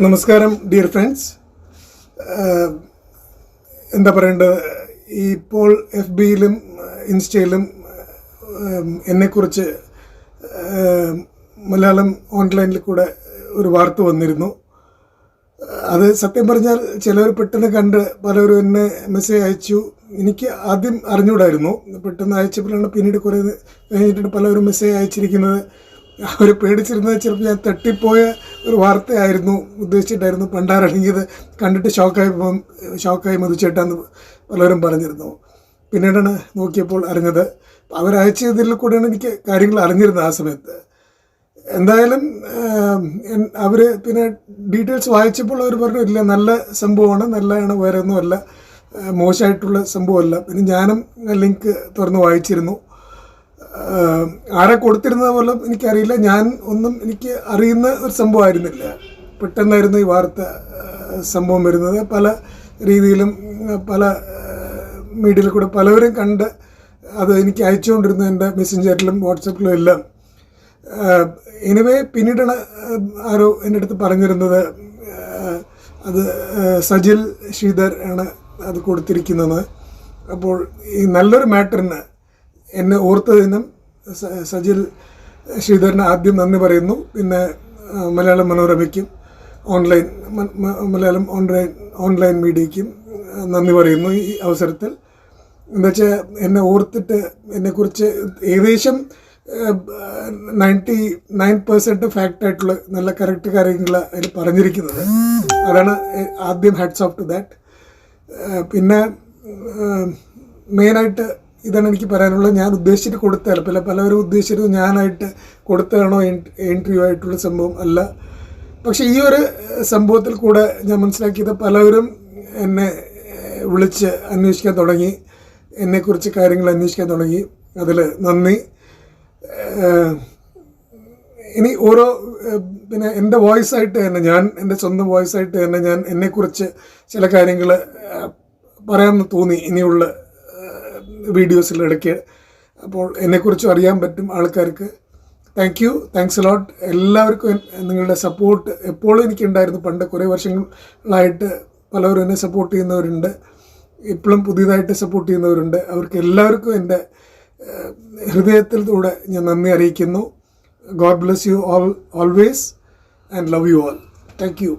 നമസ്കാരം dear friends. എന്താ പറയേണ്ടത്, ഇപ്പോൾ എഫ് ബിയിലും ഇൻസ്റ്റയിലും എന്നെക്കുറിച്ച് മലയാളം ഓൺലൈനിൽ കൂടെ ഒരു വാർത്ത വന്നിരുന്നു. അത് സത്യം പറഞ്ഞാൽ ചിലർ പെട്ടെന്ന് കണ്ട് പലരും എന്നെ മെസ്സേജ് അയച്ചു. എനിക്ക് ആദ്യം അറിഞ്ഞുകൂടായിരുന്നു. പെട്ടെന്ന് അയച്ചപ്പോഴാണ് പിന്നീട് കുറേ കഴിഞ്ഞിട്ട് പലരും മെസ്സേജ് അയച്ചിരിക്കുന്നത്. അവർ പേടിച്ചിരുന്നത് ചിലപ്പോൾ ഞാൻ തട്ടിപ്പോയ ഒരു വാർത്തയായിരുന്നു ഉദ്ദേശിച്ചിട്ടായിരുന്നു പണ്ടാരടങ്ങിയത് കണ്ടിട്ട് ഷോക്കായി മതിച്ചേട്ടാന്ന് പലരും പറഞ്ഞിരുന്നു. പിന്നീടാണ് നോക്കിയപ്പോൾ അറിഞ്ഞത്. അവരയച്ചതിൽ കൂടെയാണ് എനിക്ക് കാര്യങ്ങൾ അറിഞ്ഞിരുന്നത് ആ സമയത്ത്. എന്തായാലും അവർ പിന്നെ ഡീറ്റെയിൽസ് വായിച്ചപ്പോൾ അവർ പറഞ്ഞു, ഇല്ല, നല്ല സംഭവമാണ്, നല്ലതാണ്, വേറെ ഒന്നുമല്ല, മോശമായിട്ടുള്ള സംഭവമല്ല. പിന്നെ ഞാനും ലിങ്ക് തുറന്ന് വായിച്ചിരുന്നു. ആരെ കൊടുത്തിരുന്നത് പോലും എനിക്കറിയില്ല. എനിക്ക് അറിയുന്ന ഒരു സംഭവമായിരുന്നില്ല. പെട്ടെന്നായിരുന്നു ഈ വാർത്ത സംഭവം വരുന്നത്. പല രീതിയിലും പല മീഡിയയിൽ കൂടെ പലവരും കണ്ട് അത് എനിക്ക് അയച്ചുകൊണ്ടിരുന്നു, എൻ്റെ മെസ്സഞ്ചറിലും വാട്സപ്പിലും എല്ലാം. എനിവേ പിന്നീടാണ് ആരോ എൻ്റെ അടുത്ത് പറഞ്ഞിരുന്നത്, അത് സജിൽ ശ്രീധർ ആണ് അത് കൊടുത്തിരിക്കുന്നത്. അപ്പോൾ ഈ നല്ലൊരു മാറ്ററിന് എന്നെ ഓർത്തതിനും സജിൽ ശ്രീധരന് ആദ്യം നന്ദി പറയുന്നു. പിന്നെ മലയാളം മനോരമയ്ക്കും മലയാളം ഓൺലൈൻ മീഡിയയ്ക്കും നന്ദി പറയുന്നു ഈ അവസരത്തിൽ. എന്നുവെച്ചാൽ എന്നെ ഓർത്തിട്ട് എന്നെക്കുറിച്ച് ഏകദേശം 99% ഫാക്റ്റായിട്ടുള്ള നല്ല കറക്റ്റ് കാര്യങ്ങൾ അതിൽ പറഞ്ഞിരിക്കുന്നത്. അതാണ് ആദ്യം ഹാറ്റ്സ് ഓഫ് ടു ദാറ്റ്. പിന്നെ മെയിനായിട്ട് ഇതാണ് എനിക്ക് പറയാനുള്ളത്. ഞാൻ ഉദ്ദേശിച്ചിട്ട് കൊടുത്തതല്ല. പലവരും ഉദ്ദേശിച്ചിട്ട് ഞാനായിട്ട് കൊടുത്തതാണോ എൻട്രിയോ ആയിട്ടുള്ള സംഭവം അല്ല. പക്ഷേ ഈ ഒരു സംഭവത്തിൽ കൂടെ ഞാൻ മനസ്സിലാക്കിയത് പലവരും എന്നെ വിളിച്ച് അന്വേഷിക്കാൻ തുടങ്ങി, എന്നെക്കുറിച്ച് കാര്യങ്ങൾ അന്വേഷിക്കാൻ തുടങ്ങി. അതിൽ നന്ദി. ഇനി ഓരോ പിന്നെ എൻ്റെ വോയിസായിട്ട് തന്നെ എൻ്റെ സ്വന്തം വോയിസായിട്ട് തന്നെ ഞാൻ എന്നെക്കുറിച്ച് ചില കാര്യങ്ങൾ പറയാമെന്ന് തോന്നി ഇനിയുള്ള വീഡിയോസിലിടയ്ക്ക്. അപ്പോൾ എന്നെക്കുറിച്ചും അറിയാൻ പറ്റും ആൾക്കാർക്ക്. Thanks a lot. എല്ലാവർക്കും നിങ്ങളുടെ സപ്പോർട്ട് എപ്പോഴും എനിക്കുണ്ടായിരുന്നു. പണ്ട് കുറേ വർഷങ്ങളായിട്ട് പലവരും എന്നെ സപ്പോർട്ട് ചെയ്യുന്നവരുണ്ട്, ഇപ്പോഴും പുതിയതായിട്ട് സപ്പോർട്ട് ചെയ്യുന്നവരുണ്ട്. അവർക്ക് എല്ലാവർക്കും എൻ്റെ ഹൃദയത്തിലൂടെ ഞാൻ നന്ദി അറിയിക്കുന്നു. God bless you all always and love you all. Thank you.